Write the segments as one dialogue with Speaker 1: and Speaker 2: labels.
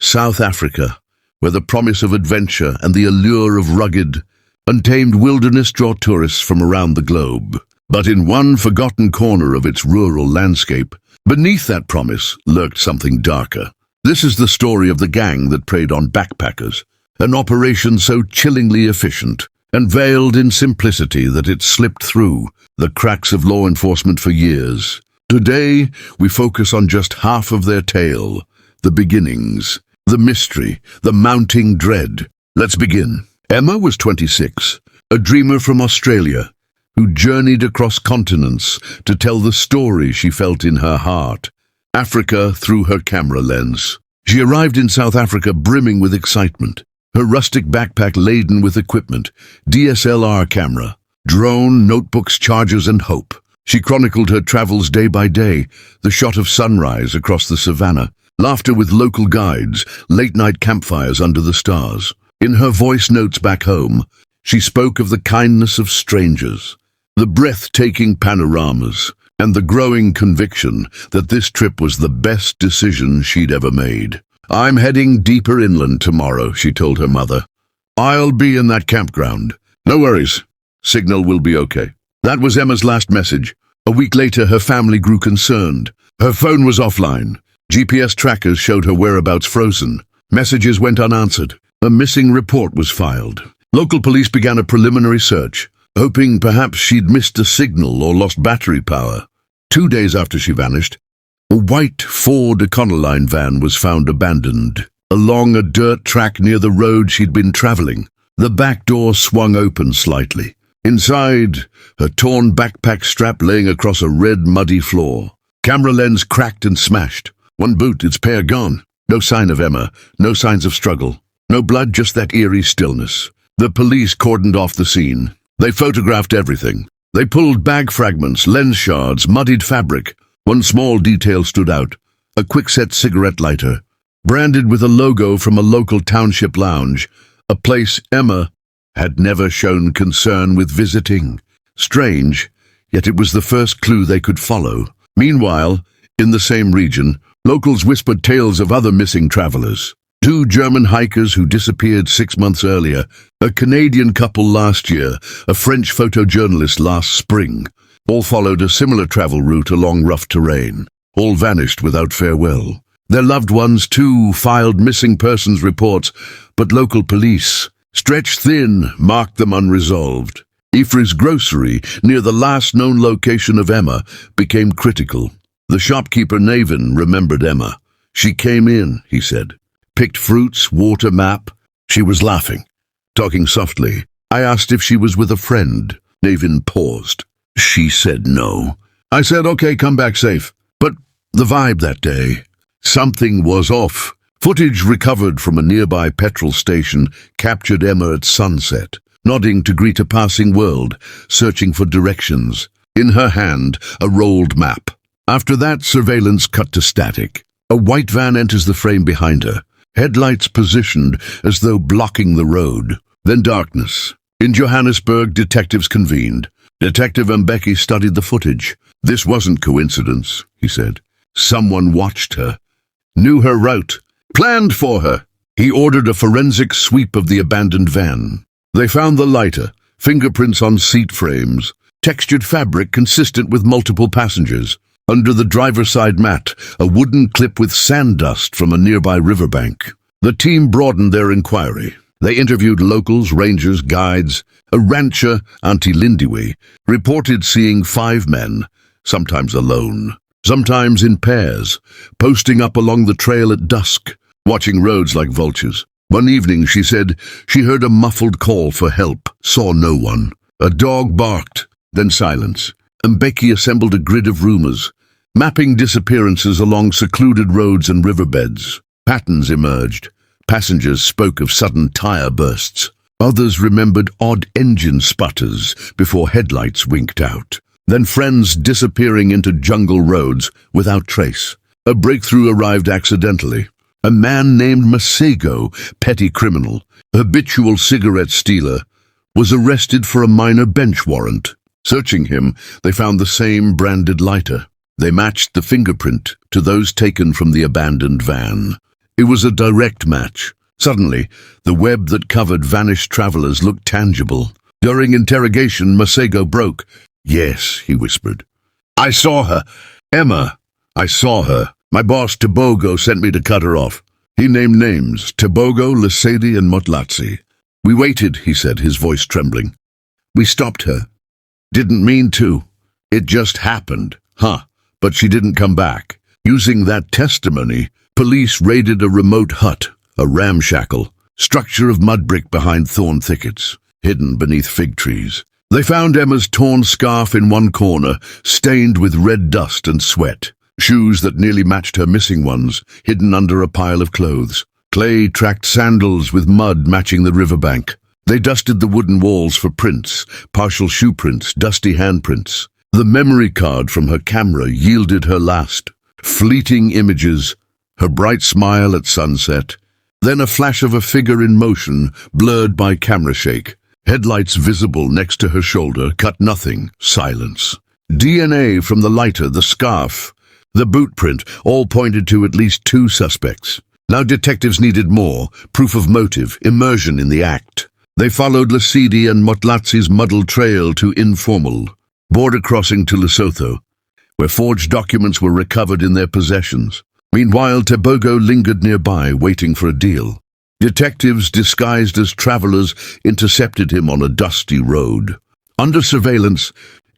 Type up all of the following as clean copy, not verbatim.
Speaker 1: South Africa, where the promise of adventure and the allure of rugged, untamed wilderness draw tourists from around the globe. But in one forgotten corner of its rural landscape, beneath that promise lurked something darker. This is the story of the gang that preyed on backpackers, an operation so chillingly efficient and veiled in simplicity that it slipped through the cracks of law enforcement for years. Today, we focus on just half of their tale, the beginnings, the mystery, the mounting dread. Let's begin. Emma was 26, a dreamer from Australia, who journeyed across continents to tell the story she felt in her heart. Africa through her camera lens. She arrived in South Africa brimming with excitement, her rustic backpack laden with equipment, DSLR camera, drone, notebooks, chargers, and hope. She chronicled her travels day by day, the shot of sunrise across the savannah, laughter with local guides, late-night campfires under the stars. In her voice notes back home, she spoke of the kindness of strangers, the breathtaking panoramas, and the growing conviction that this trip was the best decision she'd ever made. "I'm heading deeper inland tomorrow," she told her mother. "I'll be in that campground. No worries. Signal will be okay." That was Emma's last message. A week later, her family grew concerned. Her phone was offline. GPS trackers showed her whereabouts frozen. Messages went unanswered. A missing report was filed. Local police began a preliminary search, hoping perhaps she'd missed a signal or lost battery power. 2 days after she vanished, a white Ford Econoline van was found abandoned along a dirt track near the road she'd been traveling. The back door swung open slightly. Inside, her torn backpack strap laying across a red, muddy floor. Camera lens cracked and smashed. One boot, its pair gone. No sign of Emma, no signs of struggle. No blood, just that eerie stillness. The police cordoned off the scene. They photographed everything. They pulled bag fragments, lens shards, muddied fabric. One small detail stood out: a quick-set cigarette lighter, branded with a logo from a local township lounge, a place Emma had never shown concern with visiting. Strange, yet it was the first clue they could follow. Meanwhile, in the same region, locals whispered tales of other missing travelers. 2 German hikers who disappeared 6 months earlier, a Canadian couple last year, a French photojournalist last spring. All followed a similar travel route along rough terrain. All vanished without farewell. Their loved ones, too, filed missing persons reports, but local police, stretched thin, marked them unresolved. Ifri's grocery, near the last known location of Emma, became critical. The shopkeeper Navin remembered Emma. "She came in," he said. "Picked fruits, water map." She was laughing, talking softly. I asked if she was with a friend. Navin paused. "She said no." I said, "Okay, come back safe." But the vibe that day, something was off. Footage recovered from a nearby petrol station captured Emma at sunset, nodding to greet a passing world, searching for directions. In her hand, a rolled map. After that, surveillance cut to static. A white van enters the frame behind her, headlights positioned as though blocking the road. Then darkness. In Johannesburg, detectives convened. Detective Mbeki studied the footage. "This wasn't coincidence," he said. "Someone watched her, knew her route, planned for her." He ordered a forensic sweep of the abandoned van. They found the lighter, fingerprints on seat frames, textured fabric consistent with multiple passengers. Under the driver's side mat, a wooden clip with sand dust from a nearby riverbank. The team broadened their inquiry. They interviewed locals, rangers, guides. A rancher, Auntie Lindiwe, reported seeing 5 men, sometimes alone, sometimes in pairs, posting up along the trail at dusk, watching roads like vultures. One evening, she said, she heard a muffled call for help, saw no one. A dog barked, then silence. Mbeki assembled a grid of rumors, mapping disappearances along secluded roads and riverbeds. Patterns emerged. Passengers spoke of sudden tire bursts. Others remembered odd engine sputters before headlights winked out. Then friends disappearing into jungle roads without trace. A breakthrough arrived accidentally. A man named Masego, petty criminal, habitual cigarette stealer, was arrested for a minor bench warrant. Searching him, they found the same branded lighter. They matched the fingerprint to those taken from the abandoned van. It was a direct match. Suddenly, the web that covered vanished travelers looked tangible. During interrogation, Masego broke. "Yes," he whispered. "I saw her. Emma. I saw her. My boss, Tebogo, sent me to cut her off." He named names: Tebogo, Lesedi, and Motlatsi. "We waited," he said, his voice trembling. "We stopped her. Didn't mean to. It just happened. But she didn't come back." Using that testimony, police raided a remote hut, a ramshackle structure of mud brick behind thorn thickets, hidden beneath fig trees. They found Emma's torn scarf in one corner, stained with red dust and sweat. Shoes that nearly matched her missing ones, hidden under a pile of clothes. Clay-tracked sandals with mud matching the riverbank. They dusted the wooden walls for prints, partial shoe prints, dusty handprints. The memory card from her camera yielded her last fleeting images, her bright smile at sunset, then a flash of a figure in motion, blurred by camera shake. Headlights visible next to her shoulder cut nothing. Silence. DNA from the lighter, the scarf, the boot print, all pointed to at least two suspects. Now detectives needed more, proof of motive, immersion in the act. They followed Lesedi and Motlatsi's muddled trail to Informal, border crossing to Lesotho, where forged documents were recovered in their possessions. Meanwhile, Tebogo lingered nearby, waiting for a deal. Detectives disguised as travelers intercepted him on a dusty road. Under surveillance,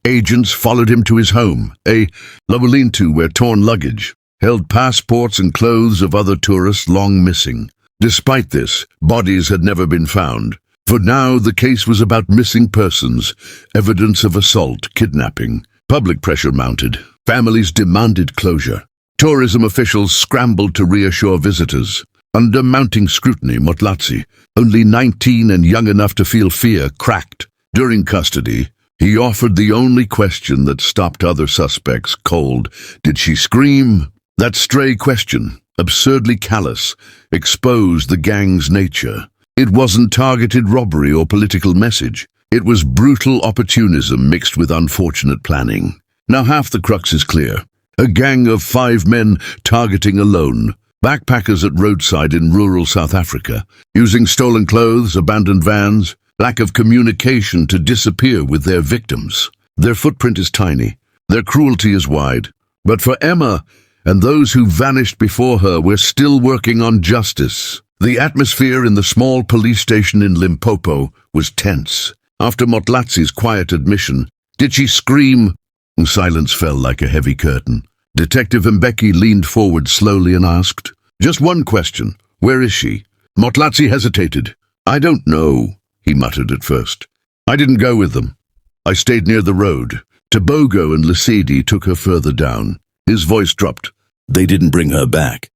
Speaker 1: agents followed him to his home, a lean-to where torn luggage held passports and clothes of other tourists long missing. Despite this, bodies had never been found. For now, the case was about missing persons, evidence of assault, kidnapping. Public pressure mounted. Families demanded closure. Tourism officials scrambled to reassure visitors. Under mounting scrutiny, Motlatsi, only 19 and young enough to feel fear, cracked. During custody, he offered the only question that stopped other suspects cold. Did she scream? That stray question, absurdly callous, exposed the gang's nature. It wasn't targeted robbery or political message. It was brutal opportunism mixed with unfortunate planning. Now half the crux is clear. A gang of 5 men targeting alone. Backpackers at roadside in rural South Africa, using stolen clothes, abandoned vans, lack of communication to disappear with their victims. Their footprint is tiny. Their cruelty is wide. But for Emma and those who vanished before her, we're still working on justice. The atmosphere in the small police station in Limpopo was tense. After Motlatsi's quiet admission, "Did she scream?" Silence fell like a heavy curtain. Detective Mbeki leaned forward slowly and asked, "Just one question. Where is she?" Motlatsi hesitated. "I don't know," he muttered at first. "I didn't go with them. I stayed near the road. Tebogo and Lesedi took her further down." His voice dropped. "They didn't bring her back."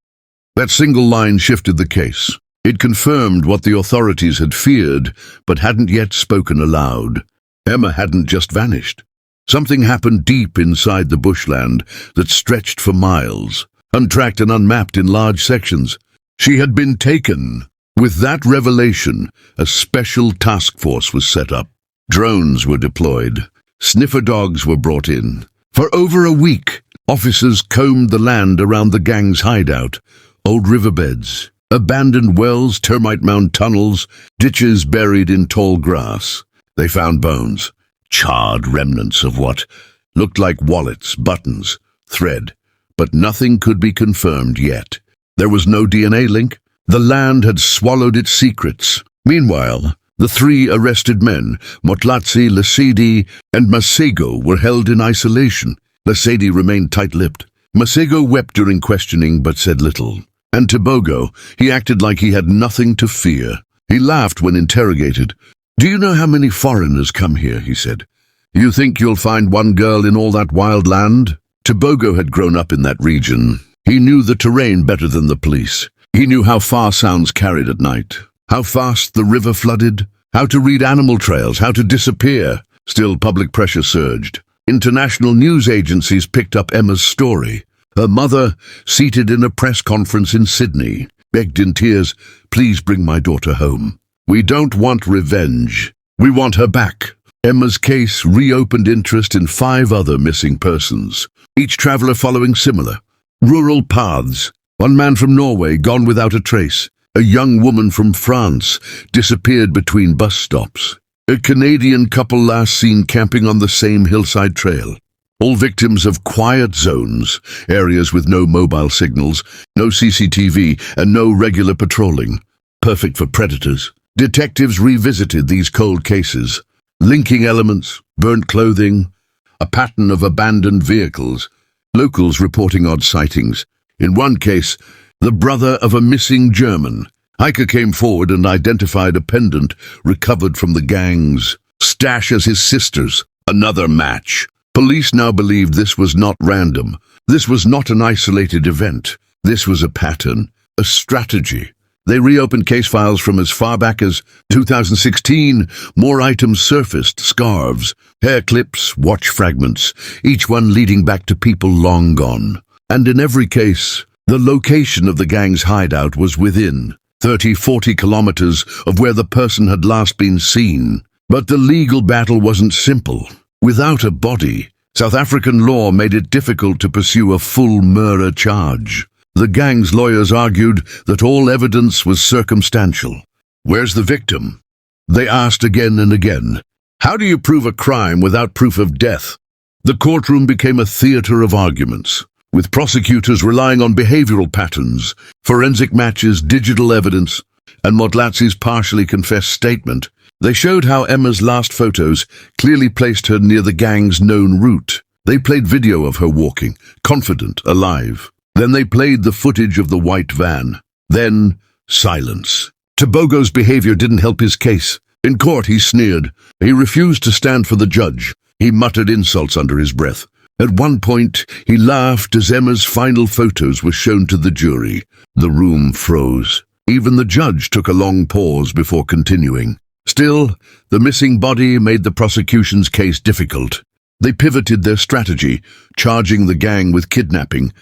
Speaker 1: That single line shifted the case. It confirmed what the authorities had feared, but hadn't yet spoken aloud. Emma hadn't just vanished. Something happened deep inside the bushland that stretched for miles, untracked and unmapped in large sections. She had been taken. With that revelation, a special task force was set up. Drones were deployed. Sniffer dogs were brought in. For over a week, officers combed the land around the gang's hideout. Old riverbeds, abandoned wells, termite-mound tunnels, ditches buried in tall grass. They found bones, charred remnants of what looked like wallets, buttons, thread, but nothing could be confirmed yet. There was no DNA link. The land had swallowed its secrets. Meanwhile, the 3 arrested men, Motlatsi, Lesedi, and Masego, were held in isolation. Lesedi remained tight-lipped. Masego wept during questioning but said little. And Tebogo, he acted like he had nothing to fear. He laughed when interrogated. "Do you know how many foreigners come here?" he said. "You think you'll find one girl in all that wild land?" Tebogo had grown up in that region. He knew the terrain better than the police. He knew how far sounds carried at night, how fast the river flooded, how to read animal trails, how to disappear. Still, public pressure surged. International news agencies picked up Emma's story. Her mother, seated in a press conference in Sydney, begged in tears, "Please bring my daughter home. We don't want revenge. We want her back." Emma's case reopened interest in 5 other missing persons, each traveler following similar rural paths. One man from Norway gone without a trace. A young woman from France disappeared between bus stops. A Canadian couple last seen camping on the same hillside trail. All victims of quiet zones, areas with no mobile signals, no CCTV, and no regular patrolling. Perfect for predators. Detectives revisited these cold cases, linking elements, burnt clothing, a pattern of abandoned vehicles. Locals reporting odd sightings. In one case, the brother of a missing German. Hiker came forward and identified a pendant recovered from the gang's stash as his sister's. Another match. Police now believed this was not random. This was not an isolated event. This was a pattern, a strategy. They reopened case files from as far back as 2016. More items surfaced: scarves, hair clips, watch fragments, each one leading back to people long gone. And in every case, the location of the gang's hideout was within 30-40 kilometers of where the person had last been seen. But the legal battle wasn't simple. Without a body, South African law made it difficult to pursue a full murder charge. The gang's lawyers argued that all evidence was circumstantial. Where's the victim? They asked again and again. How do you prove a crime without proof of death? The courtroom became a theater of arguments, with prosecutors relying on behavioral patterns, forensic matches, digital evidence, and Modlatzi's partially confessed statement. They showed how Emma's last photos clearly placed her near the gang's known route. They played video of her walking, confident, alive. Then they played the footage of the white van. Then, silence. Tebogo's behavior didn't help his case. In court, he sneered. He refused to stand for the judge. He muttered insults under his breath. At one point, he laughed as Emma's final photos were shown to the jury. The room froze. Even the judge took a long pause before continuing. Still, the missing body made the prosecution's case difficult. They pivoted their strategy, charging the gang with kidnapping,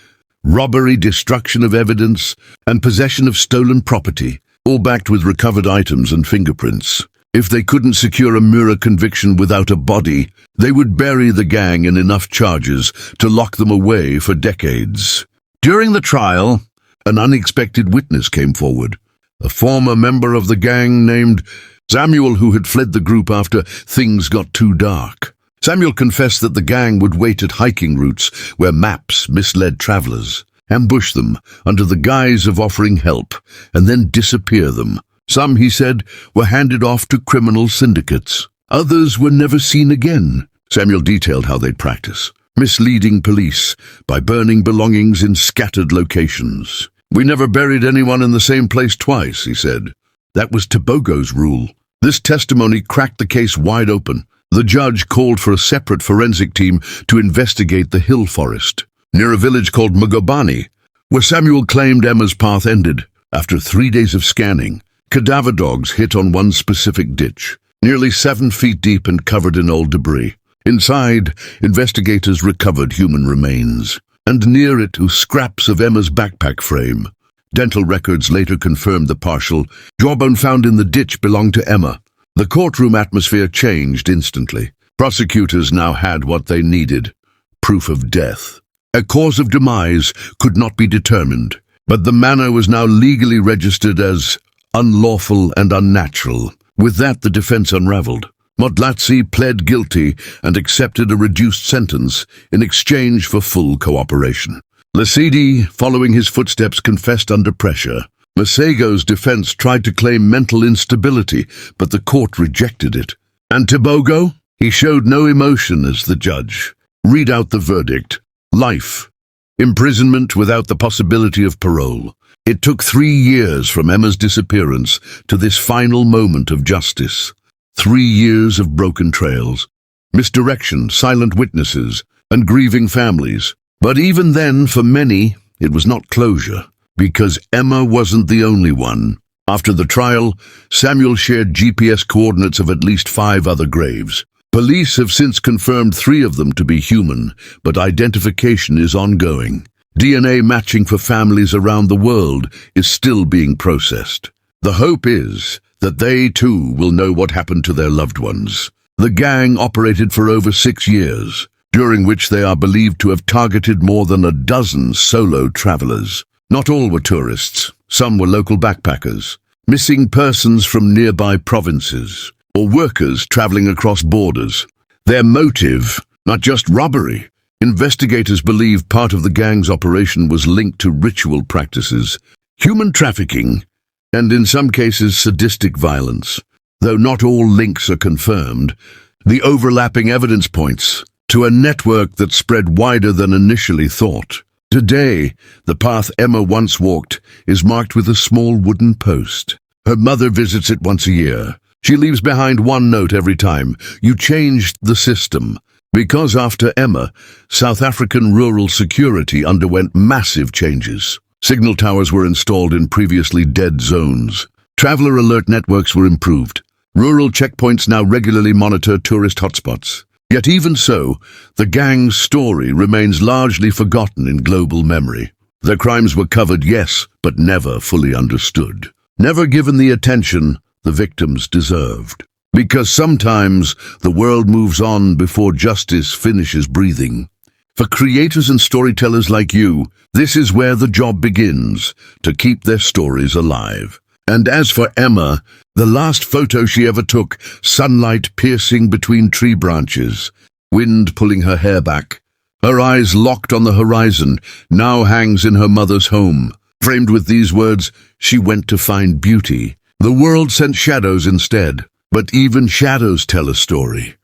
Speaker 1: robbery, destruction of evidence, and possession of stolen property, all backed with recovered items and fingerprints. If they couldn't secure a mirror conviction without a body, they would bury the gang in enough charges to lock them away for decades. During the trial, an unexpected witness came forward. A former member of the gang named Samuel, who had fled the group after things got too dark. Samuel confessed that the gang would wait at hiking routes where maps misled travelers, ambush them under the guise of offering help, and then disappear them. Some, he said, were handed off to criminal syndicates. Others were never seen again. Samuel detailed how they'd practice, misleading police by burning belongings in scattered locations. We never buried anyone in the same place twice, he said. That was Tebogo's rule. This testimony cracked the case wide open. The judge called for a separate forensic team to investigate the hill forest, near a village called Mugobani, where Samuel claimed Emma's path ended. After 3 days of scanning, cadaver dogs hit on one specific ditch, nearly 7 feet deep and covered in old debris. Inside, investigators recovered human remains, and near it were scraps of Emma's backpack frame. Dental records later confirmed the partial jawbone found in the ditch belonged to Emma. The courtroom atmosphere changed instantly. Prosecutors now had what they needed: proof of death. A cause of demise could not be determined, but the manner was now legally registered as unlawful and unnatural. With that, the defense unraveled. Modlatzi pled guilty and accepted a reduced sentence in exchange for full cooperation. Lesidi, following his footsteps, confessed under pressure. Masego's defense tried to claim mental instability, but the court rejected it. And Tebogo? He showed no emotion as the judge. Read out the verdict. Life. Imprisonment without the possibility of parole. It took 3 years from Emma's disappearance to this final moment of justice. 3 years of broken trails, misdirection, silent witnesses, and grieving families. But even then, for many, it was not closure, because Emma wasn't the only one. After the trial, Samuel shared GPS coordinates of at least 5 other graves. Police have since confirmed 3 of them to be human, but identification is ongoing. DNA matching for families around the world is still being processed. The hope is that they too will know what happened to their loved ones. The gang operated for over 6 years, during which they are believed to have targeted more than a dozen solo travelers. Not all were tourists. Some were local backpackers, missing persons from nearby provinces, or workers traveling across borders. Their motive, not just robbery. Investigators believe part of the gang's operation was linked to ritual practices, human trafficking, and in some cases sadistic violence. Though not all links are confirmed, the overlapping evidence points to a network that spread wider than initially thought. Today, the path Emma once walked is marked with a small wooden post. Her mother visits it once a year. She leaves behind one note every time: "You changed the system." Because after Emma, South African rural security underwent massive changes. Signal towers were installed in previously dead zones. Traveler alert networks were improved. Rural checkpoints now regularly monitor tourist hotspots. Yet even so, the gang's story remains largely forgotten in global memory. Their crimes were covered, yes, but never fully understood. Never given the attention the victims deserved. Because sometimes the world moves on before justice finishes breathing. For creators and storytellers like you, this is where the job begins, to keep their stories alive. And as for Emma, the last photo she ever took, sunlight piercing between tree branches, wind pulling her hair back, her eyes locked on the horizon, now hangs in her mother's home. Framed with these words, "She went to find beauty. The world sent shadows instead." But even shadows tell a story.